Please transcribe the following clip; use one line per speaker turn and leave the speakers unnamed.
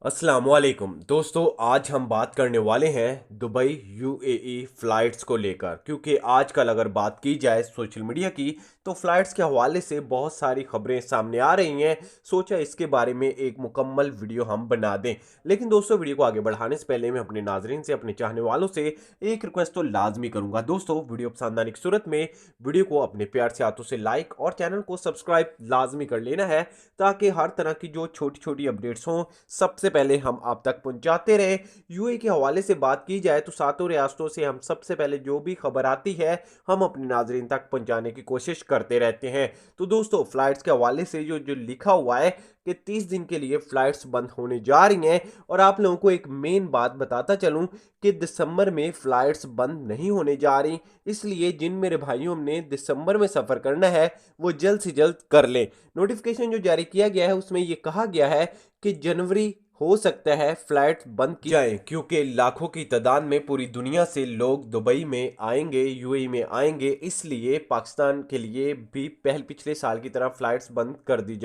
अस्सलामुअलैकुम दोस्तों, आज हम बात करने वाले हैं दुबई यूएई फ़्लाइट्स को लेकर। क्योंकि आजकल अगर बात की जाए सोशल मीडिया की, तो फ़्लाइट्स के हवाले से बहुत सारी खबरें सामने आ रही हैं। सोचा इसके बारे में एक मुकम्मल वीडियो हम बना दें। लेकिन दोस्तों, वीडियो को आगे बढ़ाने से पहले मैं अपने नाजरीन से, अपने चाहने वालों से एक रिक्वेस्ट तो लाजमी करूंगा। दोस्तों, वीडियो पसंद आने की सूरत में वीडियो को अपने प्यार से हाथों से लाइक और चैनल को सब्सक्राइब लाजमी कर लेना है, ताकि हर तरह की जो छोटी छोटी अपडेट्स हों सबसे पहले हम आप तक पहुंचाते रहे। यूएई के हवाले से बात की जाए तो सातों रियासतों से हम सबसे पहले जो भी खबर आती है हम अपने नाजरीन तक पहुंचाने की कोशिश करते रहते हैं। तो दोस्तों, फ्लाइट्स के हवाले से जो जो लिखा हुआ है कि 30 दिन के लिए फ्लाइट्स बंद होने जा रही हैं। और आप लोगों को एक मेन बात बताता चलूं कि दिसंबर में फ्लाइट्स बंद नहीं होने जा रही। इसलिए जिन मेरे भाइयों ने दिसंबर में सफ़र करना है वो जल्द से जल्द कर लें। नोटिफिकेशन जो जारी किया गया है उसमें ये कहा गया है कि जनवरी हो सकता है फ्लाइट बंद की जाए, क्योंकि लाखों की तादाद में पूरी दुनिया से लोग दुबई में आएंगे, यूएई में आएंगे। इसलिए पाकिस्तान के लिए भी पिछले साल की तरह फ्लाइट्स बंद कर दी जाए।